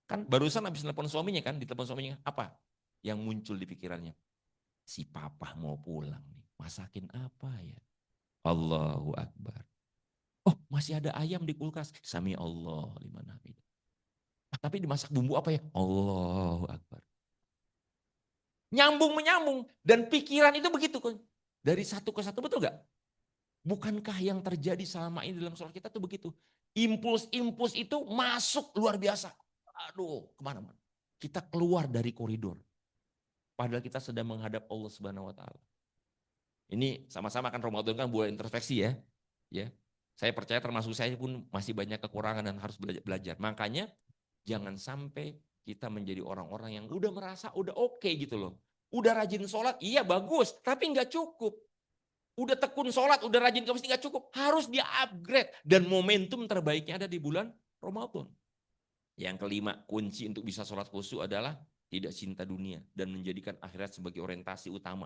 Kan barusan habis telepon suaminya kan, ditelepon suaminya apa? Yang muncul di pikirannya. Si papa mau pulang nih, masakin apa ya? Allahu Akbar. Oh masih ada ayam di kulkas. Sami Allah liman hamidah. Tapi dimasak bumbu apa ya? Allahu Akbar. Nyambung menyambung dan pikiran itu begitu kan. Dari satu ke satu betul gak? Bukankah yang terjadi selama ini dalam sholat kita tuh begitu? Impuls-impuls itu masuk luar biasa. Aduh, kemana-mana. Kita keluar dari koridor. Padahal kita sedang menghadap Allah Subhanahu wa taala. Ini sama-sama kan Ramadan kan buat introspeksi ya. Ya. Saya percaya termasuk saya pun masih banyak kekurangan dan harus belajar. Makanya jangan sampai kita menjadi orang-orang yang udah merasa udah oke gitu loh. Udah rajin sholat, iya bagus, tapi nggak cukup. Udah tekun sholat, udah rajin ke masjid nggak cukup. Harus dia upgrade. Dan momentum terbaiknya ada di bulan Ramadan. Yang kelima, kunci untuk bisa sholat khusyuk adalah tidak cinta dunia dan menjadikan akhirat sebagai orientasi utama.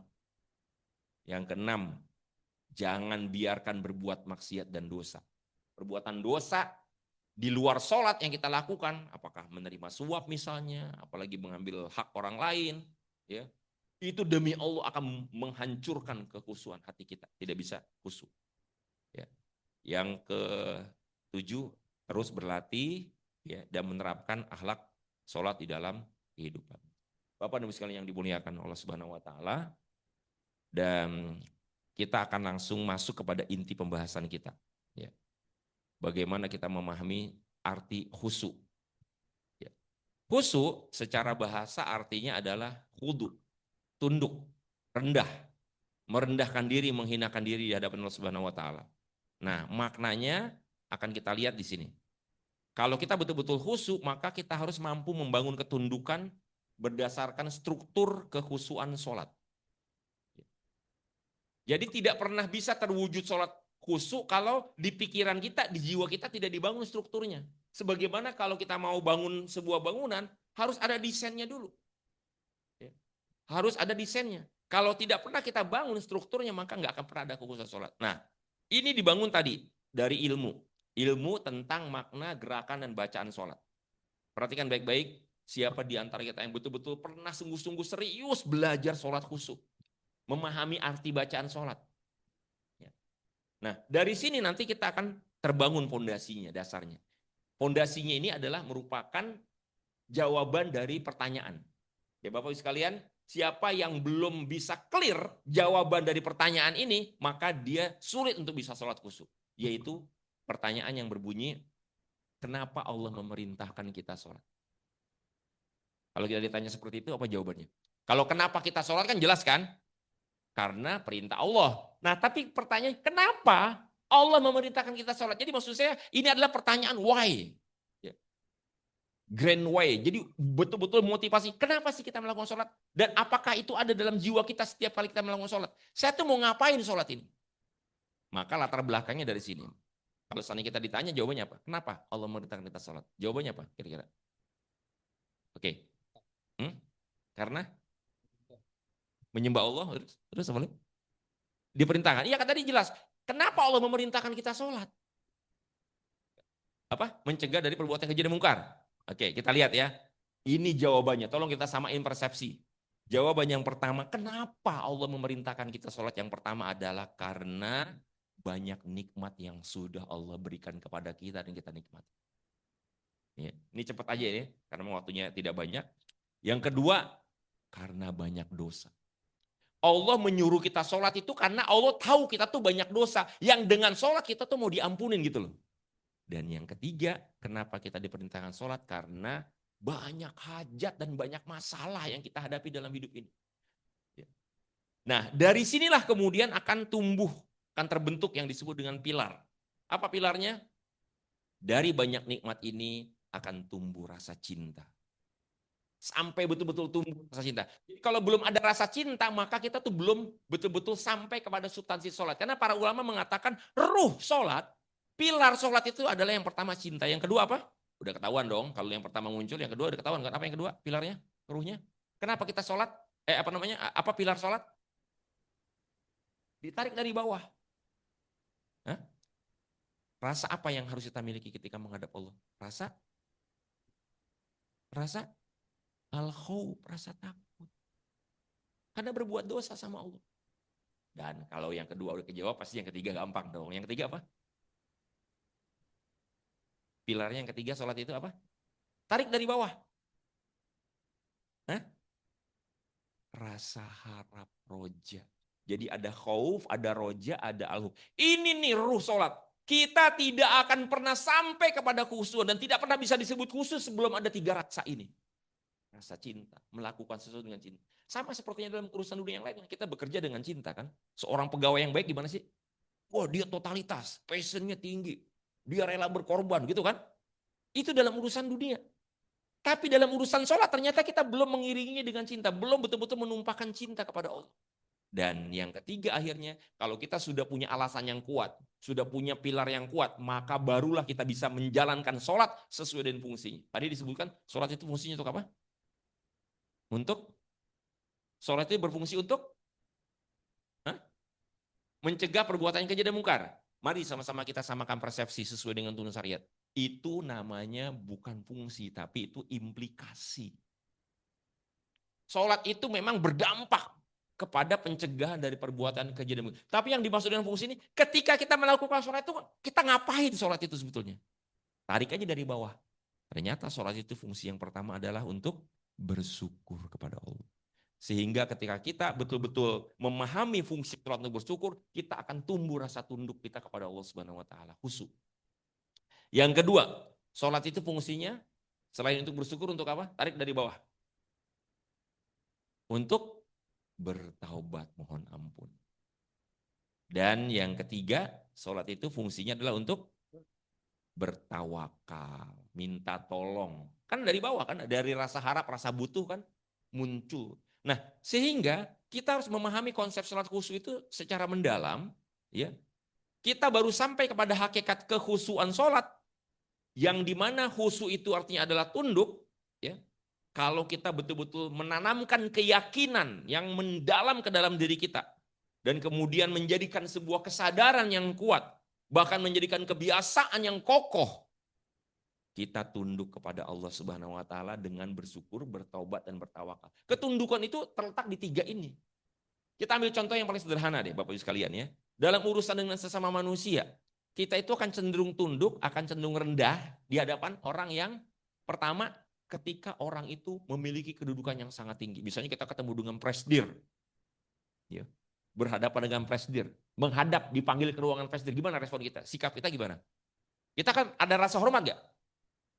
Yang keenam, jangan biarkan berbuat maksiat dan dosa. Perbuatan dosa di luar sholat yang kita lakukan, apakah menerima suap misalnya, apalagi mengambil hak orang lain, ya, itu demi Allah akan menghancurkan kekhusyuan hati kita, tidak bisa khusyuk. Ya. Yang ke-7, terus berlatih ya, dan menerapkan akhlak sholat di dalam kehidupan. Bapak dan Ibu sekalian yang dimuliakan Allah Subhanahu wa taala, dan kita akan langsung masuk kepada inti pembahasan kita. Ya. Bagaimana kita memahami arti khusyuk. Ya. Khusyuk secara bahasa artinya adalah khudu, tunduk, rendah, merendahkan diri, menghinakan diri di hadapan Allah Subhanahu wa taala. Nah, maknanya akan kita lihat di sini. Kalau kita betul-betul khusyuk, maka kita harus mampu membangun ketundukan berdasarkan struktur kekhusyuan sholat. Jadi tidak pernah bisa terwujud sholat khusyuk kalau di pikiran kita, di jiwa kita tidak dibangun strukturnya. Sebagaimana kalau kita mau bangun sebuah bangunan, harus ada desainnya dulu. Harus ada desainnya. Kalau tidak pernah kita bangun strukturnya, maka nggak akan pernah ada kekhusyuan sholat. Nah, ini dibangun tadi dari ilmu. Ilmu tentang makna gerakan dan bacaan sholat. Perhatikan baik-baik, siapa di antara kita yang betul-betul pernah sungguh-sungguh serius belajar sholat khusyuk. Memahami arti bacaan sholat. Nah, dari sini nanti kita akan terbangun fondasinya, dasarnya. Fondasinya ini adalah merupakan jawaban dari pertanyaan. Ya Bapak Ibu sekalian, siapa yang belum bisa clear jawaban dari pertanyaan ini, maka dia sulit untuk bisa sholat khusyuk. Yaitu pertanyaan yang berbunyi, kenapa Allah memerintahkan kita sholat? Kalau kita ditanya seperti itu, apa jawabannya? Kalau kenapa kita sholat kan jelas kan? Karena perintah Allah. Nah tapi pertanyaan, kenapa Allah memerintahkan kita sholat? Jadi maksud saya, ini adalah pertanyaan why. Grand way. Jadi betul-betul motivasi. Kenapa sih kita melakukan sholat? Dan apakah itu ada dalam jiwa kita setiap kali kita melakukan sholat? Saya tuh mau ngapain sholat ini? Maka latar belakangnya dari sini. Kalau seandainya kita ditanya jawabannya apa? Kenapa Allah memerintahkan kita sholat? Jawabannya apa kira-kira? Oke. Karena menyembah Allah. Terus apa lagi? Diperintahkan. Iya kan tadi jelas. Kenapa Allah memerintahkan kita sholat? Apa? Mencegah dari perbuatan keji dan mungkar. Oke, kita lihat ya. Ini jawabannya. Tolong kita samain persepsi. Jawaban yang pertama, kenapa Allah memerintahkan kita sholat? Yang pertama adalah karena banyak nikmat yang sudah Allah berikan kepada kita dan kita nikmati. Ya, ini cepat aja ya, karena waktunya tidak banyak. Yang kedua, karena banyak dosa. Allah menyuruh kita sholat itu karena Allah tahu kita tuh banyak dosa. Yang dengan sholat kita tuh mau diampunin gitu loh. Dan yang ketiga, kenapa kita diperintahkan sholat? Karena banyak hajat dan banyak masalah yang kita hadapi dalam hidup ini. Nah, dari sinilah kemudian akan tumbuh, akan terbentuk yang disebut dengan pilar. Apa pilarnya? Dari banyak nikmat ini akan tumbuh rasa cinta. Sampai betul-betul tumbuh rasa cinta. Jadi kalau belum ada rasa cinta, maka kita tuh belum betul-betul sampai kepada substansi sholat. Karena para ulama mengatakan ruh sholat, pilar sholat itu adalah yang pertama cinta. Yang kedua apa? Udah ketahuan dong. Kalau yang pertama muncul, yang kedua udah ketahuan kan? Apa yang kedua? Pilarnya, ruhnya. Kenapa kita sholat? Apa pilar sholat? Ditarik dari bawah. Hah? Rasa apa yang harus kita miliki ketika menghadap Allah? Rasa al-khauf, rasa takut. Karena berbuat dosa sama Allah. Dan kalau yang kedua udah kejawab, pasti yang ketiga gampang dong. Yang ketiga apa? Pilarnya yang ketiga sholat itu apa? Tarik dari bawah. Hah? Rasa harap roja. Jadi ada khauf, ada roja, ada al-hub. Ini nih ruh sholat. Kita tidak akan pernah sampai kepada khusyuk dan tidak pernah bisa disebut khusyuk sebelum ada tiga rasa ini. Rasa cinta, melakukan sesuatu dengan cinta. Sama sepertinya dalam urusan dunia yang lain. Kita bekerja dengan cinta kan. Seorang pegawai yang baik gimana sih? Wah dia totalitas, passionnya tinggi. Dia rela berkorban gitu kan. Itu dalam urusan dunia. Tapi dalam urusan sholat ternyata kita belum mengiringinya dengan cinta. Belum betul-betul menumpahkan cinta kepada Allah. Dan yang ketiga akhirnya, kalau kita sudah punya alasan yang kuat, sudah punya pilar yang kuat, maka barulah kita bisa menjalankan sholat sesuai dengan fungsinya. Tadi disebutkan sholat itu fungsinya untuk apa? Untuk sholat itu berfungsi untuk mencegah perbuatan yang keji dan mungkar. Mari sama-sama kita samakan persepsi sesuai dengan tuntunan syariat. Itu namanya bukan fungsi, tapi itu implikasi. Sholat itu memang berdampak kepada pencegahan dari perbuatan keji dan mungkar. Tapi yang dimaksud dengan fungsi ini, ketika kita melakukan sholat itu, kita ngapain sholat itu sebetulnya? Tarik aja dari bawah. Ternyata sholat itu fungsi yang pertama adalah untuk bersyukur kepada Allah. Sehingga ketika kita betul-betul memahami fungsi sholat untuk bersyukur, kita akan tumbuh rasa tunduk kita kepada Allah Subhanahu wa taala, khusyuk. Yang kedua, sholat itu fungsinya selain untuk bersyukur untuk apa? Tarik dari bawah. Untuk bertaubat, mohon ampun. Dan yang ketiga, sholat itu fungsinya adalah untuk bertawakal, minta tolong. Kan dari bawah kan, dari rasa harap, rasa butuh kan muncul. Nah, sehingga kita harus memahami konsep sholat khusyuk itu secara mendalam, ya. Kita baru sampai kepada hakikat kekhusyuan sholat, yang dimana khusyuk itu artinya adalah tunduk, ya. Kalau kita betul-betul menanamkan keyakinan yang mendalam ke dalam diri kita, dan kemudian menjadikan sebuah kesadaran yang kuat bahkan menjadikan kebiasaan yang kokoh, kita tunduk kepada Allah Subhanahu wa taala dengan bersyukur, bertaubat dan bertawakal. Ketundukan itu terletak di 3 ini. Kita ambil contoh yang paling sederhana deh Bapak Ibu sekalian ya. Dalam urusan dengan sesama manusia, kita itu akan cenderung tunduk, akan cenderung rendah di hadapan orang yang pertama ketika orang itu memiliki kedudukan yang sangat tinggi. Misalnya kita ketemu dengan presdir. Ya. Berhadapan dengan presdir, menghadap dipanggil ke ruangan presdir, gimana respon kita? Sikap kita gimana? Kita kan ada rasa hormat gak?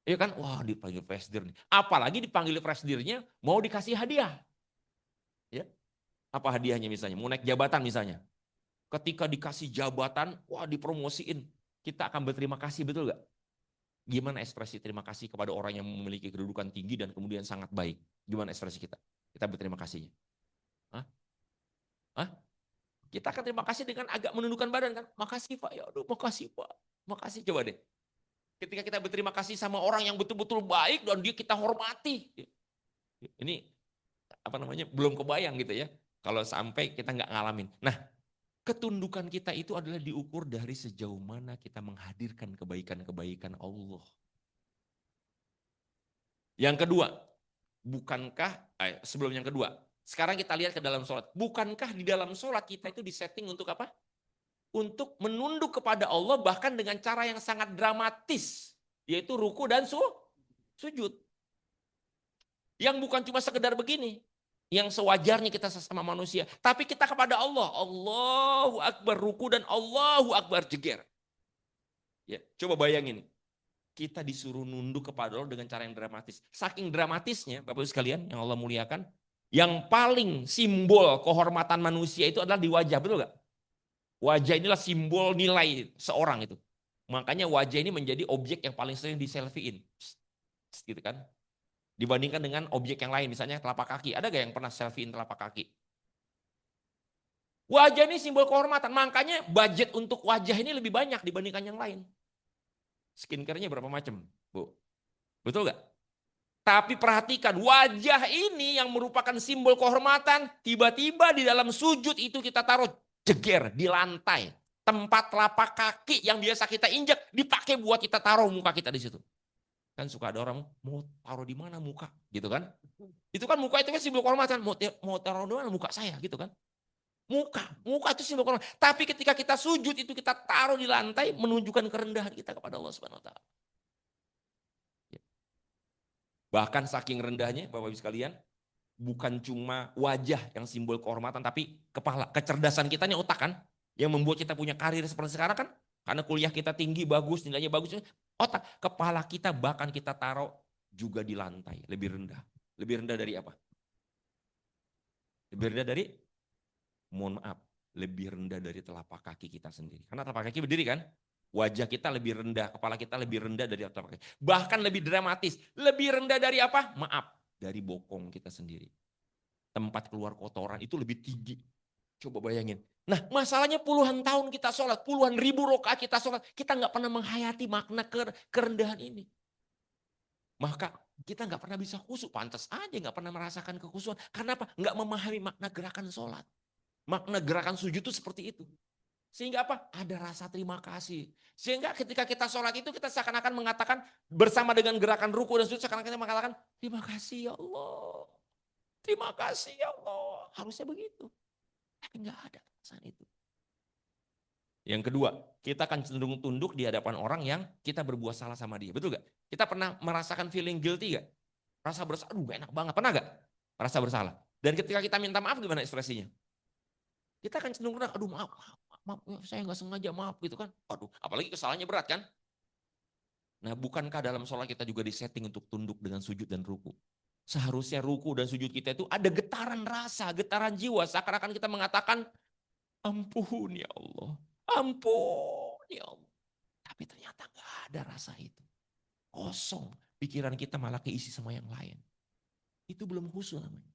Iya kan, wah dipanggil presdir nih. Apalagi dipanggil presdirnya mau dikasih hadiah. Ya. Apa hadiahnya misalnya? Mau naik jabatan misalnya. Ketika dikasih jabatan, wah dipromosiin. Kita akan berterima kasih, betul gak? Gimana ekspresi terima kasih kepada orang yang memiliki kedudukan tinggi dan kemudian sangat baik? Gimana ekspresi kita? Kita berterima kasihnya. Hah? Hah? Kita akan terima kasih dengan agak menundukkan badan kan. Makasih Pak, ya aduh makasih Pak. Makasih, coba deh. Ketika kita berterima kasih sama orang yang betul-betul baik dan dia kita hormati. Ini apa namanya, belum kebayang gitu ya. Kalau sampai kita nggak ngalamin. Nah, ketundukan kita itu adalah diukur dari sejauh mana kita menghadirkan kebaikan-kebaikan Allah. Yang kedua, bukankah, sebelum yang kedua, sekarang kita lihat ke dalam sholat. Bukankah di dalam sholat kita itu disetting untuk apa? Untuk menunduk kepada Allah bahkan dengan cara yang sangat dramatis. Yaitu ruku dan sujud. Yang bukan cuma sekedar begini. Yang sewajarnya kita sesama manusia. Tapi kita kepada Allah. Allahu Akbar ruku dan Allahu Akbar jeger. Ya, coba bayangin. Kita disuruh nunduk kepada Allah dengan cara yang dramatis. Saking dramatisnya, Bapak Ibu sekalian yang Allah muliakan. Yang paling simbol kehormatan manusia itu adalah di wajah, betul gak? Wajah inilah simbol nilai seorang itu. Makanya wajah ini menjadi objek yang paling sering diselfiein. Gitu kan. Dibandingkan dengan objek yang lain, misalnya telapak kaki. Ada gak yang pernah selfiein telapak kaki? Wajah ini simbol kehormatan, makanya budget untuk wajah ini lebih banyak dibandingkan yang lain. Skincare-nya berapa macam, Bu? Betul gak? Tapi perhatikan, wajah ini yang merupakan simbol kehormatan, tiba-tiba di dalam sujud itu kita taruh jeger di lantai. Tempat telapak kaki yang biasa kita injak dipakai buat kita taruh muka kita di situ. Kan suka ada orang mau taruh di mana muka, gitu kan? Itu kan muka itu kan simbol kehormatan, mau taruh di mana muka saya, gitu kan? Muka itu simbol kehormatan. Tapi ketika kita sujud itu kita taruh di lantai menunjukkan kerendahan kita kepada Allah Subhanahu wa taala. Bahkan saking rendahnya Bapak Ibu sekalian, bukan cuma wajah yang simbol kehormatan, tapi kepala, kecerdasan kita nih otak kan, yang membuat kita punya karir seperti sekarang kan, karena kuliah kita tinggi, bagus, nilainya bagus, otak, kepala kita bahkan kita taruh juga di lantai, lebih rendah. Lebih rendah dari apa? Lebih rendah dari, mohon maaf, lebih rendah dari telapak kaki kita sendiri. Karena telapak kaki berdiri kan, wajah kita lebih rendah, kepala kita lebih rendah dari telapak kaki. Bahkan lebih dramatis, lebih rendah dari apa? Maaf, dari bokong kita sendiri. Tempat keluar kotoran itu lebih tinggi. Coba bayangin. Nah masalahnya puluhan tahun kita sholat, puluhan ribu rakaat kita sholat, kita nggak pernah menghayati makna kerendahan ini. Maka kita nggak pernah bisa khusyuk, pantas aja nggak pernah merasakan kekhusyuan. Karena apa? Nggak memahami makna gerakan sholat. Makna gerakan sujud itu seperti itu. Sehingga apa? Ada rasa terima kasih. Sehingga ketika kita sholat itu kita seakan-akan mengatakan bersama dengan gerakan ruku dan sujud seakan-akan kita mengatakan terima kasih ya Allah. Terima kasih ya Allah. Harusnya begitu. Tapi nggak ada perasaan itu. Yang kedua, kita akan cenderung tunduk di hadapan orang yang kita berbuat salah sama dia. Betul gak? Kita pernah merasakan feeling guilty gak? Rasa bersalah, aduh gak enak banget. Pernah gak? Rasa bersalah. Dan ketika kita minta maaf gimana ekspresinya? Kita akan cenderung, aduh maaf, saya nggak sengaja, maaf gitu kan. Aduh, apalagi kesalahannya berat kan. Nah bukankah dalam sholat kita juga disetting untuk tunduk dengan sujud dan ruku? Seharusnya ruku dan sujud kita itu ada getaran rasa, getaran jiwa. Seakan-akan kita mengatakan, ampun ya Allah, ampun ya Allah. Tapi ternyata gak ada rasa itu. Kosong, pikiran kita malah keisi sama yang lain. Itu belum khusyuk namanya.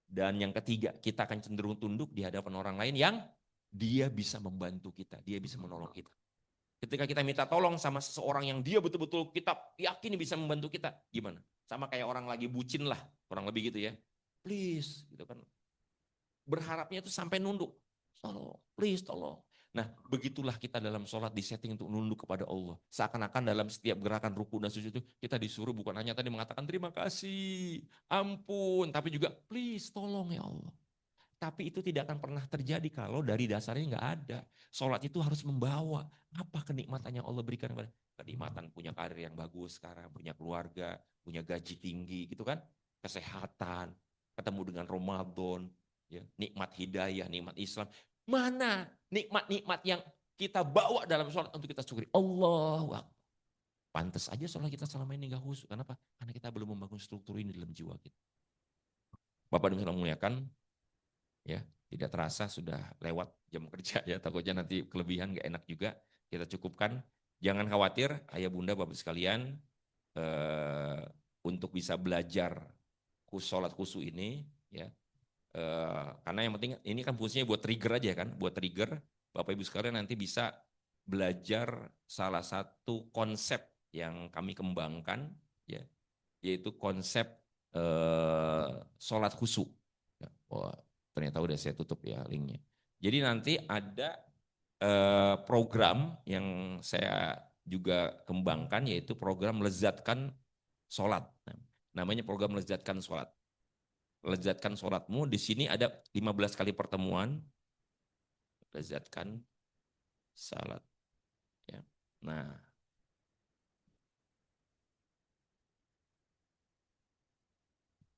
Dan yang ketiga, kita akan cenderung tunduk di hadapan orang lain yang dia bisa membantu kita, dia bisa menolong kita. Ketika kita minta tolong sama seseorang yang dia betul-betul kita yakin bisa membantu kita, gimana? Sama kayak orang lagi bucin lah, kurang lebih gitu ya. Please, gitu kan. Berharapnya itu sampai nunduk. Tolong, please tolong. Nah, begitulah kita dalam sholat disetting untuk nunduk kepada Allah. Seakan-akan dalam setiap gerakan ruku dan sujud itu kita disuruh bukan hanya tadi mengatakan terima kasih, ampun, tapi juga please tolong ya Allah. Tapi itu tidak akan pernah terjadi kalau dari dasarnya nggak ada. Sholat itu harus membawa apa kenikmatan yang Allah berikan kepada kenikmatan punya karir yang bagus sekarang, punya keluarga, punya gaji tinggi gitu kan, kesehatan, ketemu dengan Ramadan, ya, nikmat hidayah, nikmat Islam. Mana nikmat-nikmat yang kita bawa dalam sholat untuk kita syukuri? Allahu Akbar. Pantas aja sholat kita selama ini nggak khusyuk. Kenapa? Karena kita belum membangun struktur ini dalam jiwa kita. Bapak dan Ibu muliakan, ya tidak terasa sudah lewat jam kerja ya, takutnya nanti kelebihan nggak enak juga. Kita cukupkan. Jangan khawatir, ayah bunda bapak sekalian, untuk bisa belajar sholat khusyuk ini, ya. Karena yang penting ini kan fungsinya buat trigger aja kan, buat trigger bapak ibu sekalian nanti bisa belajar salah satu konsep yang kami kembangkan, ya, yaitu konsep sholat khusyuk. Ya, wah, ternyata udah saya tutup ya linknya. Jadi nanti ada program yang saya juga kembangkan yaitu program lezatkan sholat. Namanya program lezatkan sholat. Lezatkan sholatmu, di sini ada 15 kali pertemuan. Lezatkan sholat. Ya. Nah,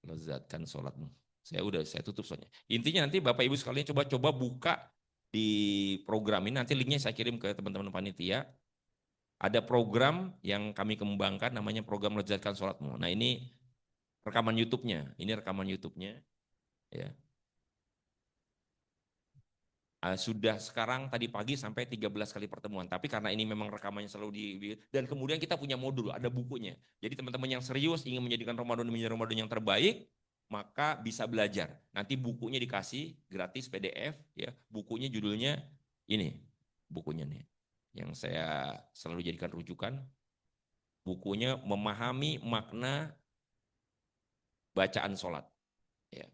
lezatkan sholatmu. Saya tutup soalnya. Intinya nanti Bapak Ibu sekalian coba-coba buka di program ini, nanti linknya saya kirim ke teman-teman panitia. Ada program yang kami kembangkan namanya program lezatkan sholatmu. Nah ini rekaman YouTube-nya, ya. Sudah sekarang tadi pagi sampai 13 kali pertemuan. Tapi karena ini memang rekamannya selalu dan kemudian kita punya modul, ada bukunya. Jadi teman-teman yang serius ingin menjadikan Ramadan menjadi Ramadan yang terbaik, maka bisa belajar. Nanti bukunya dikasih gratis PDF, ya. Bukunya judulnya ini, bukunya nih, yang saya selalu jadikan rujukan. Bukunya Memahami Makna Bacaan Sholat. Ya.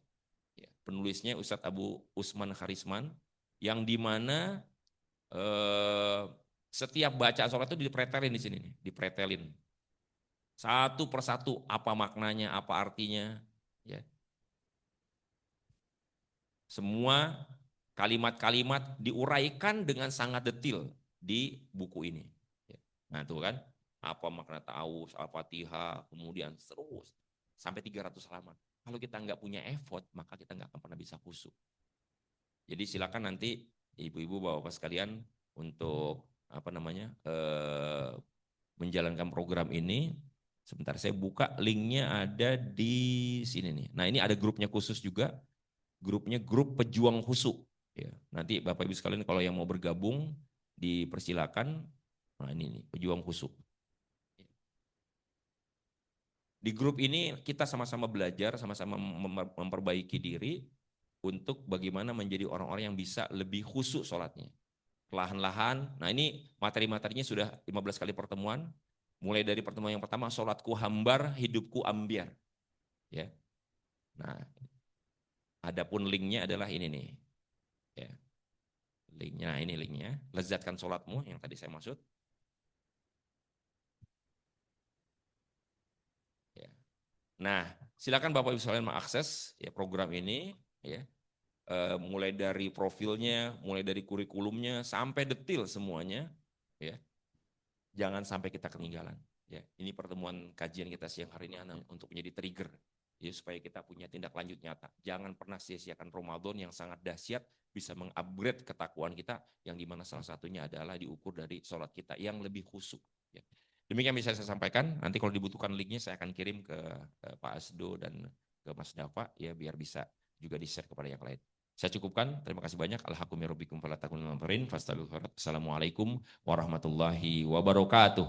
Ya. Penulisnya Ustadz Abu Usman Kharisman, yang dimana setiap bacaan sholat itu dipretelin di sini nih, dipretelin satu persatu apa maknanya, apa artinya, ya. Semua kalimat-kalimat diuraikan dengan sangat detail di buku ini. Ya. Nah tuh kan, apa makna ta'awuz, al-fatihah, kemudian terus sampai 300 halaman. Kalau kita nggak punya effort, maka kita nggak akan pernah bisa khusyuk. Jadi silakan nanti ibu-ibu bapak-bapak sekalian untuk menjalankan program ini. Sebentar saya buka linknya, ada di sini nih. Nah ini ada grupnya khusus juga, grupnya grup pejuang khusyuk. Ya, nanti bapak ibu sekalian kalau yang mau bergabung dipersilakan. Nah ini nih pejuang khusyuk. Di grup ini kita sama-sama belajar, sama-sama memperbaiki diri untuk bagaimana menjadi orang-orang yang bisa lebih khusyuk sholatnya. Perlahan-lahan, nah ini materi-materinya sudah 15 kali pertemuan. Mulai dari pertemuan yang pertama, sholatku hambar, hidupku ambiar. Ya. Nah, adapun linknya adalah ini nih. Ya. Linknya, nah ini linknya. Lezatkan sholatmu yang tadi saya maksud. Ya. Nah, silakan Bapak Ibu sekalian mengakses ya program ini, ya. Mulai dari profilnya, mulai dari kurikulumnya, sampai detail semuanya, ya. Jangan sampai kita ketinggalan. Ya, ini pertemuan kajian kita siang hari ini untuk menjadi trigger, ya, supaya kita punya tindak lanjut nyata. Jangan pernah sia-siakan Ramadan yang sangat dahsyat, bisa mengupgrade ketakwaan kita, yang dimana salah satunya adalah diukur dari sholat kita yang lebih khusyuk. Ya. Demikian bisa saya sampaikan. Nanti kalau dibutuhkan linknya saya akan kirim ke Pak Asdo dan ke Mas Dava, ya, biar bisa juga di-share kepada yang lain. Saya cukupkan, terima kasih banyak. Alhamdulillah, Assalamualaikum warahmatullahi wabarakatuh.